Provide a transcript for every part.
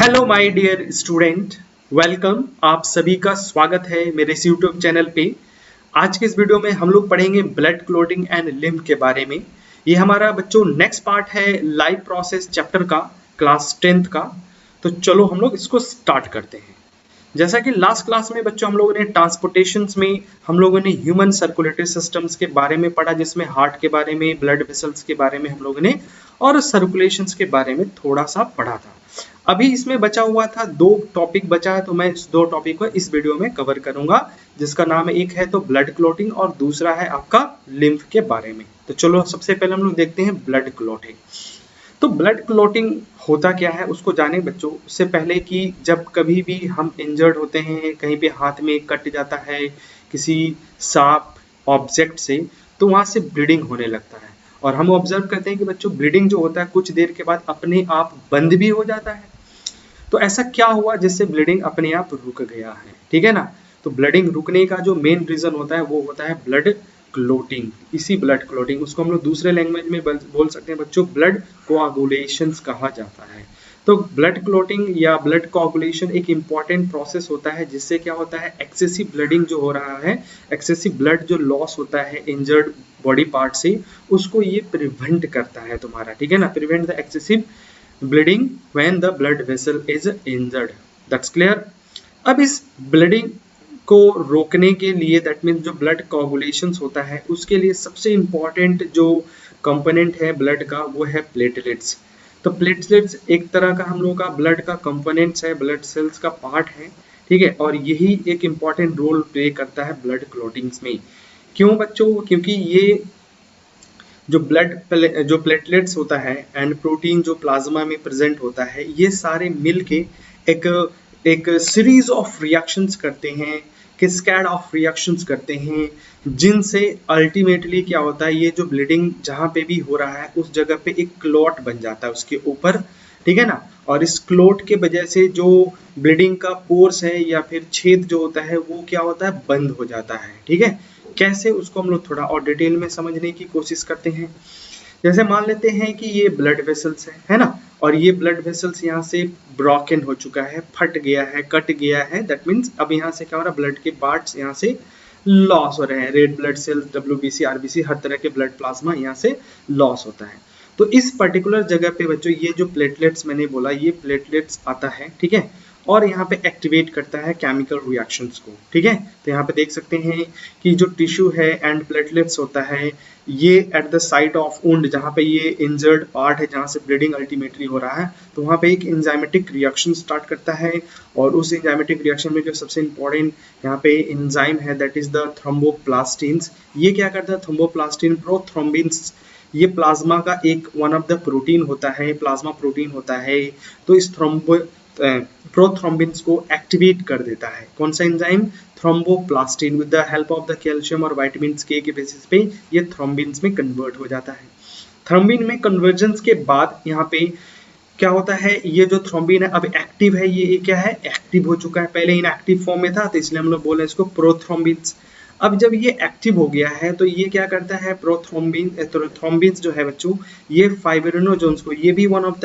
Hello my dear student, welcome. आप सभी का स्वागत है मेरे इस यूट्यूब चैनल पे। आज के इस वीडियो में हम लोग पढ़ेंगे ब्लड क्लॉटिंग एंड लिम्फ के बारे में। ये हमारा बच्चों नेक्स्ट पार्ट है लाइफ प्रोसेस चैप्टर का, क्लास 10th का। तो चलो हम लोग इसको स्टार्ट करते हैं। जैसा कि लास्ट क्लास में बच्चों हम लोगों ने ट्रांसपोर्टेशन में हम लोगों ने ह्यूमन सर्कुलेटरी सिस्टम्स के बारे में पढ़ा, जिसमें हार्ट के बारे में, ब्लड वेसल्स के बारे में हम लोगों ने और सर्कुलेशंस के बारे में थोड़ा सा पढ़ा था। अभी इसमें बचा हुआ था 2 टॉपिक बचा है, तो मैं इस 2 टॉपिक को इस वीडियो में कवर करूंगा, जिसका नाम है, एक है तो ब्लड क्लॉटिंग और दूसरा है आपका लिम्फ के बारे में। तो चलो सबसे पहले हम लोग देखते हैं ब्लड क्लॉटिंग। तो ब्लड क्लॉटिंग होता क्या है उसको जाने बच्चों। उससे पहले कि जब कभी भी हम इंजर्ड होते हैं, कहीं पे हाथ में कट जाता है किसी शार्प ऑब्जेक्ट से, तो वहां से ब्लीडिंग होने लगता है। और हम ऑब्जर्व करते हैं कि बच्चों ब्लीडिंग जो होता है कुछ देर के बाद अपने आप बंद भी हो जाता है। तो ऐसा क्या हुआ जिससे ब्लीडिंग अपने आप रुक गया है, ठीक है ना। तो ब्लीडिंग रुकने का जो मेन रीजन होता है वो होता है ब्लड क्लोटिंग। इसी ब्लड क्लोटिंग, उसको हम लोग दूसरे लैंग्वेज में बोल सकते हैं बच्चों, ब्लड कोआगुलेशंस कहा जाता है। तो ब्लड क्लोटिंग या ब्लड कोआगुलेशन एक इंपॉर्टेंट प्रोसेस होता है, जिससे क्या होता है, एक्सेसिव ब्लडिंग जो हो रहा है, एक्सेसिव ब्लड जो लॉस होता है इंजर्ड बॉडी पार्ट से, उसको ये प्रिवेंट करता है तुम्हारा, ठीक है ना। Prevent the excessive bleeding when the blood vessel is injured, that's clear। अब इस ब्लीडिंग को रोकने के लिए, दैट मीन्स जो ब्लड कोगुलेशंस होता है उसके लिए सबसे इंपॉर्टेंट जो कंपोनेंट है ब्लड का वो है प्लेटलेट्स। तो प्लेटलेट्स एक तरह का हम लोग का ब्लड का कंपोनेंट्स है, ब्लड सेल्स का पार्ट है, ठीक है। और यही एक इंपॉर्टेंट रोल प्ले करता है ब्लड क्लॉटिंग्स में। क्यों बच्चों? क्योंकि ये जो प्लेटलेट्स होता है एंड प्रोटीन जो प्लाज्मा में प्रेजेंट होता है, ये सारे मिलके एक एक सीरीज ऑफ रिएक्शंस करते हैं, कैस्केड ऑफ रिएक्शंस करते हैं, जिनसे अल्टीमेटली क्या होता है, ये जो ब्लीडिंग जहाँ पे भी हो रहा है उस जगह पे एक क्लॉट बन जाता है उसके ऊपर, ठीक है ना। और इस क्लॉट के वजह से जो ब्लीडिंग का कोर्स है या फिर छेद जो होता है वो क्या होता है, बंद हो जाता है, ठीक है। कैसे, उसको हम लोग थोड़ा और डिटेल में समझने की कोशिश करते हैं। जैसे मान लेते हैं कि ये ब्लड वेसल्स है ना, और ये ब्लड वेसल्स यहाँ से ब्रोकन हो चुका है, फट गया है, कट गया है। दैट मीन्स अब यहाँ से क्या हो रहा है, ब्लड के पार्ट्स यहाँ से लॉस हो रहे हैं, red blood cells, WBC, RBC, हर तरह के ब्लड प्लाज्मा यहाँ से लॉस होता है। तो इस पर्टिकुलर जगह पे बच्चों ये जो प्लेटलेट्स मैंने बोला, ये प्लेटलेट्स आता है, ठीक है, और यहाँ पे एक्टिवेट करता है केमिकल रिएक्शंस को, ठीक है। तो यहाँ पे देख सकते हैं कि जो टिश्यू है एंड प्लेटलेट्स होता है, ये at the site of wound, जहाँ पे ये इंजर्ड पार्ट है जहाँ से ब्लीडिंग अल्टीमेटली हो रहा है, तो वहाँ पे एक एंजाइमेटिक रिएक्शन स्टार्ट करता है। और उस एंजाइमेटिक रिएक्शन में जो सबसे इंपॉर्टेंट यहाँ पे एंजाइम है, दैट इज द थ्रोम्बोप्लास्टिन्स। ये क्या करता है, थ्रोम्बोप्लास्टिन प्रोथ्रोम्बिन्स, ये प्लाज्मा का एक वन ऑफ द प्रोटीन होता है, प्लाज्मा प्रोटीन होता है। तो इस प्रोथ्रोम्बिन्स को एक्टिवेट कर देता है कौन सा enzyme, thromboplastin. With the help of the calcium और विटामिन के बेसिस पे ये थ्रोम्बिन्स में कन्वर्ट हो जाता है। थ्रोम्बिन में कन्वर्जेंस के बाद यहाँ पे क्या होता है, ये जो थ्रोम्बिन है अब एक्टिव है, ये क्या है, एक्टिव हो चुका है, पहले इनएक्टिव फॉर्म में था, तो इसलिए हम लोग बोले इसको प्रोथ्रोम्बिन्स। अब जब ये एक्टिव हो गया है तो ये क्या करता है, थ्रोम्बिन्स जो है बच्चों, ये फाइब्रिनोजेंस को, ये भी one of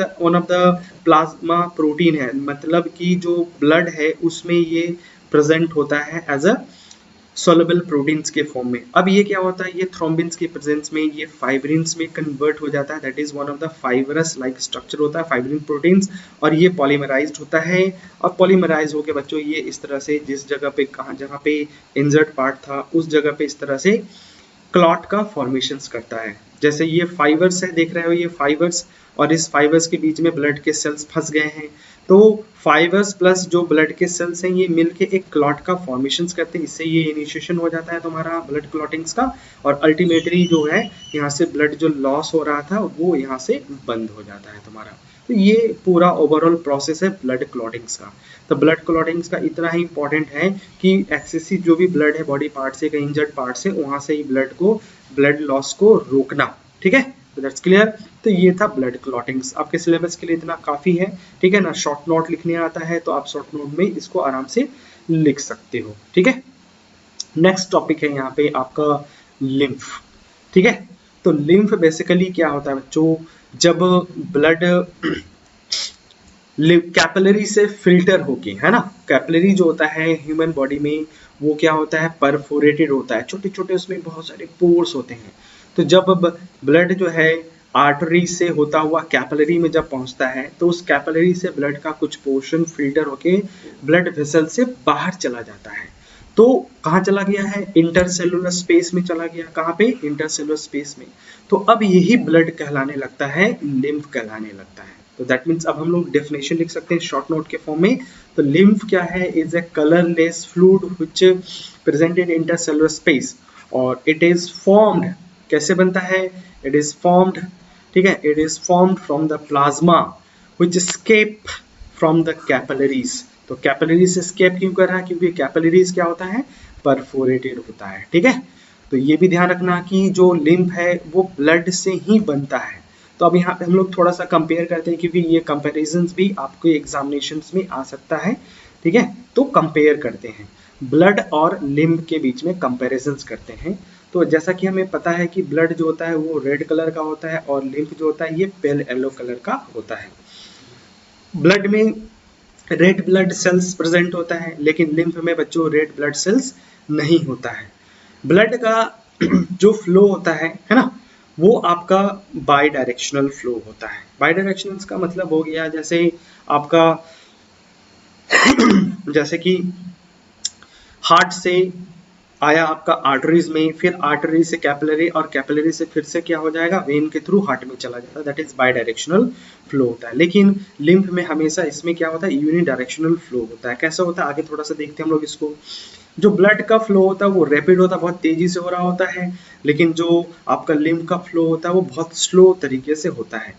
the plasma protein है, मतलब कि जो ब्लड है उसमें ये प्रेजेंट होता है एज अ सोलबल प्रोटीन्स के फॉर्म में। अब ये क्या होता है, ये थ्रोम्बिन्स के प्रेजेंस में ये फाइब्रिन्स में कन्वर्ट हो जाता है, that is one of the fibrous like structure होता है फाइब्रिन प्रोटीन्स, और ये पॉलीमराइज्ड होता है। और पॉलीमराइज होकर बच्चों ये इस तरह से जिस जगह पे जहाँ पे इंजर्ड पार्ट था उस जगह पे इस तरह से क्लॉट का फॉर्मेशन करता है। जैसे ये फाइबर्स है, देख रहे हो ये फाइबर्स, और इस फाइबर्स के बीच में ब्लड के सेल्स फंस गए हैं, तो फाइबर्स प्लस जो ब्लड के सेल्स हैं ये मिलके एक क्लॉट का फॉर्मेशन करते हैं। इससे ये इनिशिएशन हो जाता है तुम्हारा ब्लड क्लॉटिंग्स का, और अल्टीमेटली जो है यहाँ से ब्लड जो लॉस हो रहा था वो यहाँ से बंद हो जाता है तुम्हारा। तो ये पूरा ओवरऑल प्रोसेस है ब्लड क्लॉटिंग्स का। तो ब्लड क्लॉटिंग्स का इतना ही इंपॉर्टेंट है कि एक्सेसिव जो भी ब्लड है बॉडी पार्ट से, कहीं इंजर्ड पार्ट से, वहां से ही ब्लड लॉस को रोकना, ठीक है। तो दैट्स क्लियर। तो ये था ब्लड क्लॉटिंग्स, आपके सिलेबस के लिए इतना काफी है, ठीक है ना। शॉर्ट नोट लिखने आता है तो आप शॉर्ट नोट में इसको आराम से लिख सकते हो, ठीक है। नेक्स्ट टॉपिक है यहाँ पे आपका लिम्फ, ठीक है। तो लिम्फ बेसिकली क्या होता है बच्चों, जब ब्लड कैपिलरी से फिल्टर होके, है ना। कैपिलरी जो होता है ह्यूमन बॉडी में वो क्या होता है, परफोरेटेड होता है, छोटे छोटे उसमें बहुत सारे पोर्स होते हैं। तो जब ब्लड जो है आर्टरी से होता हुआ कैपिलरी में जब पहुंचता है तो उस कैपिलरी से ब्लड का कुछ पोर्शन फिल्टर होके ब्लड वेसल से बाहर चला जाता है। तो कहाँ चला गया है, इंटरसेलुलर स्पेस में चला गया। कहाँ पे, इंटरसेलुलर स्पेस में। तो अब यही ब्लड कहलाने लगता है, लिम्फ कहलाने लगता है। तो दैट मीन्स अब हम लोग डेफिनेशन लिख सकते हैं शॉर्ट नोट के फॉर्म में। तो लिम्फ क्या है, is a colourless fluid which present in intercellular space, और इट इज फॉर्म्ड, कैसे बनता है, इट इज फॉर्म्ड, ठीक है, it is formed from the plasma which escape from the capillaries. तो कैपिलरीज से एस्केप क्यों कर रहा है, क्योंकि कैपिलरीज क्या होता है, परफोरेटेड होता है, ठीक है। तो ये भी ध्यान रखना कि जो लिम्फ है वो ब्लड से ही बनता है। तो अब यहाँ पे हम लोग थोड़ा सा कंपेयर करते हैं, क्योंकि ये कंपैरिजंस भी आपके एग्जामिनेशंस में आ सकता है, ठीक है। तो कंपेयर करते हैं, ब्लड और लिम्फ के बीच में कंपैरिजंस करते हैं। तो जैसा कि हमें पता है कि ब्लड जो होता है वो रेड कलर का होता है और लिम्फ जो होता है ये पेल येलो कलर का होता है। ब्लड में रेड ब्लड सेल्स प्रेजेंट होता है, लेकिन लिम्फ में बच्चों रेड ब्लड सेल्स नहीं होता है। ब्लड का जो फ्लो होता है ना, वो आपका बाई डायरेक्शनल फ्लो होता है। बाई डायरेक्शनल का मतलब हो गया जैसे आपका जैसे कि हार्ट से आया आपका आर्टरीज में, फिर आर्टरी से कैपिलरी, और कैपिलरी से फिर से क्या हो जाएगा, वेन के थ्रू हार्ट में चला जाता है, that is by directional flow होता है। लेकिन लिम्फ में हमेशा इसमें क्या होता है, यूनि डायरेक्शनल फ्लो होता है। कैसा होता है, आगे थोड़ा सा देखते हैं हम लोग इसको। जो ब्लड का फ्लो होता है वो रैपिड होता है, बहुत तेजी से हो रहा होता है, लेकिन जो आपका लिम्फ का फ्लो होता है वो बहुत स्लो तरीके से होता है।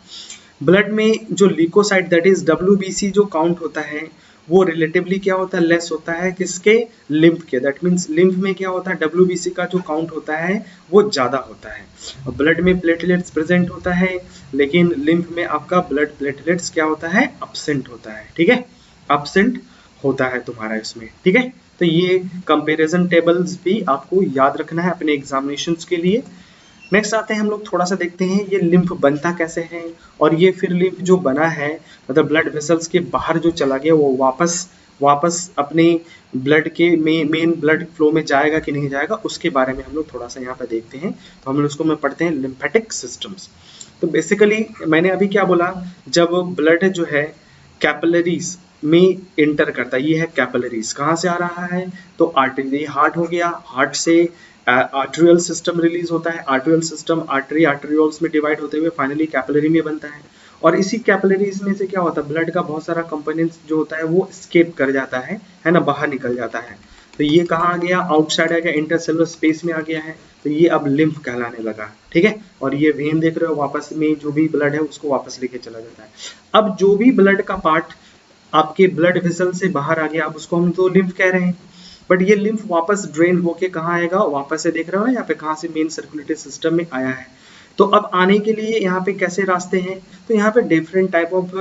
ब्लड में जो ल्यूकोसाइट दैट इज WBC जो काउंट होता है वो रिलेटिवली क्या होता है, लेस होता है, किसके, लिम्फ के। दैट मीन्स लिम्फ में क्या होता है, WBC का जो काउंट होता है वो ज्यादा होता है। और ब्लड में प्लेटलेट्स प्रेजेंट होता है, लेकिन लिम्फ में आपका ब्लड प्लेटलेट्स क्या होता है, अब्सेंट होता है, ठीक है, अब्सेंट होता है तुम्हारा इसमें, ठीक है। तो ये कंपैरिजन टेबल्स भी आपको याद रखना है अपने एग्जामिनेशंस के लिए। नेक्स्ट आते हैं हम लोग थोड़ा सा देखते हैं ये लिम्फ बनता कैसे है, और ये फिर लिम्फ जो बना है मतलब ब्लड वेसल्स के बाहर जो चला गया वो वापस अपने ब्लड के मेन ब्लड फ्लो में जाएगा कि नहीं जाएगा, उसके बारे में हम लोग थोड़ा सा यहाँ पे देखते हैं। तो हम लोग उसको में पढ़ते हैं लिम्फेटिक सिस्टम्स। तो बेसिकली मैंने अभी क्या बोला, जब ब्लड जो है कैपिलरीज में इंटर करता है, ये है कैपिलरीज, कहाँ से आ रहा है, तो आर्टरी, हार्ट हो गया, हार्ट से आर्टेरियल सिस्टम रिलीज होता है, आर्टेरियल सिस्टम आर्टेरियोल्स में डिवाइड होते हुए फाइनली कैपिलरी में बनता है। और इसी कैपिलरीज में से क्या होता है, ब्लड का बहुत सारा कंपोनेंट्स जो होता है वो स्केप कर जाता है ना, बाहर निकल जाता है। तो ये कहाँ आ गया, आउटसाइड आ गया, इंटरसेलुलर स्पेस में आ गया है। तो ये अब लिम्फ कहलाने लगा, ठीक है। और ये वेन देख रहे हो, वापस में जो भी ब्लड है उसको वापस लेके चला जाता है। अब जो भी ब्लड का पार्ट आपके ब्लड वेसल से बाहर आ गया, अब उसको हम तो लिम्फ कह रहे हैं। बट ये लिम्फ वापस ड्रेन होके कहाँ आएगा, वापस से देख रहे हो ना यहाँ पे कहाँ से मेन सर्कुलेटरी सिस्टम में आया है। तो अब आने के लिए यहाँ पे कैसे रास्ते हैं, तो यहाँ पे different type of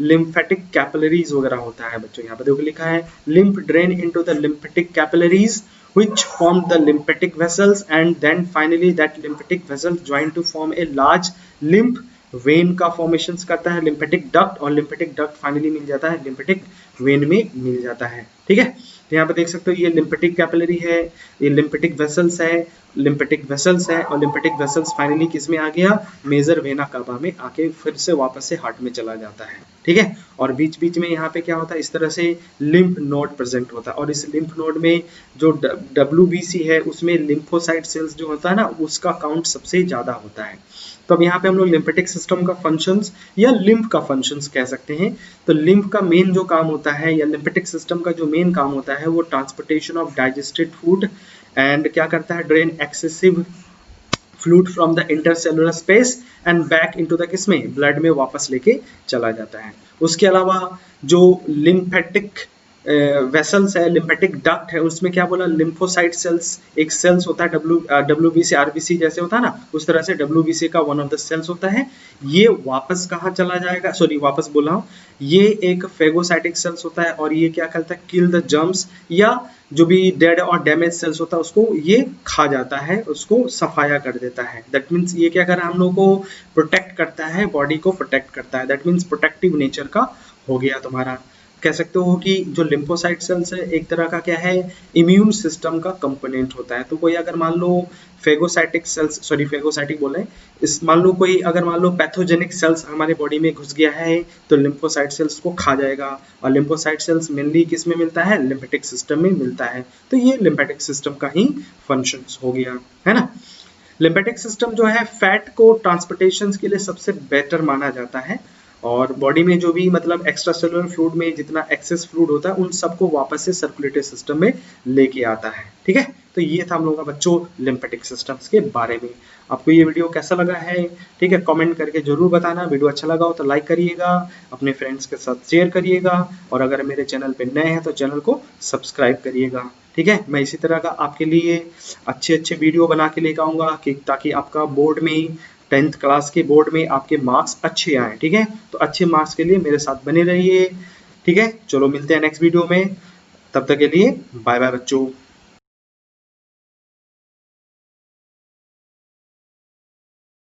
lymphatic capillaries वगैरह होता है बच्चों। यहाँ पे देखो लिखा है lymph drain into the lymphatic capillaries which form the lymphatic vessels and then finally that lymphatic vessels join to form a large lymph when का फॉर्मेशंस करता है लिम्फेटिक डक्ट, और लिम्फेटिक डक्ट फाइनली मिल जाता है लिम्फेटिक वेन में मिल जाता है, ठीक है। तो यहाँ पे देख सकते हो ये लिम्फेटिक कैपिलरी है, ये लिम्फेटिक वेसल्स है, लिम्फेटिक वेसल्स है, और लिम्फेटिक वेसल्स फाइनली किस में आ गया, मेजर वेना कावा में आके फिर से वापस से हार्ट में चला जाता है, ठीक है। और बीच बीच में यहाँ पे क्या होता है, इस तरह से लिम्फ नोड प्रेजेंट होता है, और इस लिम्फ नोड में जो WBC है उसमें लिम्फोसाइट सेल्स जो होता है ना उसका काउंट सबसे ज्यादा होता है। तो अब यहाँ पे हम लोग लिम्फेटिक सिस्टम का फंक्शंस या लिम्फ का फंक्शंस कह सकते हैं। तो लिम्फ का मेन जो काम होता है या लिम्फेटिक सिस्टम का जो मेन काम होता है वो transportation of digested food and क्या करता है, drain excessive fluid from the intercellular space and back into the किसमें, ब्लड में वापस लेके चला जाता है। उसके अलावा जो लिम्फेटिक वेसल्स है, लिम्फेटिक डक्ट है, उसमें क्या बोला, लिम्फोसाइट सेल्स एक सेल्स होता है, WBC RBC जैसे होता है ना, उस तरह से WBC का वन ऑफ द सेल्स होता है। ये वापस कहाँ चला जाएगा, सॉरी वापस बोला हूँ, ये एक फेगोसाइटिक सेल्स होता है, और ये क्या करता है, किल द जर्म्स या जो भी डेड और डैमेज सेल्स होता है उसको ये खा जाता है, उसको सफाया कर देता है। दैट मीन्स ये क्या कर रहा है, हम लोग को प्रोटेक्ट करता है, बॉडी को प्रोटेक्ट करता है, दैट मीन्स प्रोटेक्टिव नेचर का हो गया तुम्हारा। कह सकते हो कि जो लिम्फोसाइट सेल्स है एक तरह का क्या है, इम्यून सिस्टम का कंपोनेंट होता है। तो कोई अगर मान लो फेगोसाइटिक सेल्स, सॉरी फेगोसाइटिक बोले, इस मान लो कोई अगर मान लो पैथोजेनिक सेल्स हमारे बॉडी में घुस गया है तो लिम्फोसाइट सेल्स को खा जाएगा। और लिम्फोसाइट सेल्स मेनली किस में मिलता है, लिम्फेटिक सिस्टम में मिलता है। तो ये लिम्फेटिक सिस्टम का ही फंक्शंस हो गया, है ना। लिम्फेटिक सिस्टम जो है फैट को ट्रांसपोर्टेशन के लिए सबसे बेटर माना जाता है, और बॉडी में जो भी मतलब एक्स्ट्रा सेलुलर फ्लूइड में जितना एक्सेस फ्लूइड होता है उन सबको वापस से सर्कुलेटरी सिस्टम में लेके आता है, ठीक है। तो ये था हम लोगों का बच्चों लिम्फेटिक सिस्टम्स के बारे में। आपको ये वीडियो कैसा लगा है, ठीक है, कमेंट करके जरूर बताना। वीडियो अच्छा लगा हो तो लाइक करिएगा, अपने फ्रेंड्स के साथ शेयर करिएगा, और अगर मेरे चैनल पे नए हैं तो चैनल को सब्सक्राइब करिएगा, ठीक है। मैं इसी तरह का आपके लिए अच्छे अच्छे वीडियो बना के लेकर आऊँगा कि ताकि आपका बोर्ड में 10th क्लास के बोर्ड में आपके मार्क्स अच्छे आए, ठीक है। तो अच्छे मार्क्स के लिए मेरे साथ बने रहिए, ठीक है। चलो मिलते हैं नेक्स्ट वीडियो में, तब तक के लिए बाय बाय बच्चों।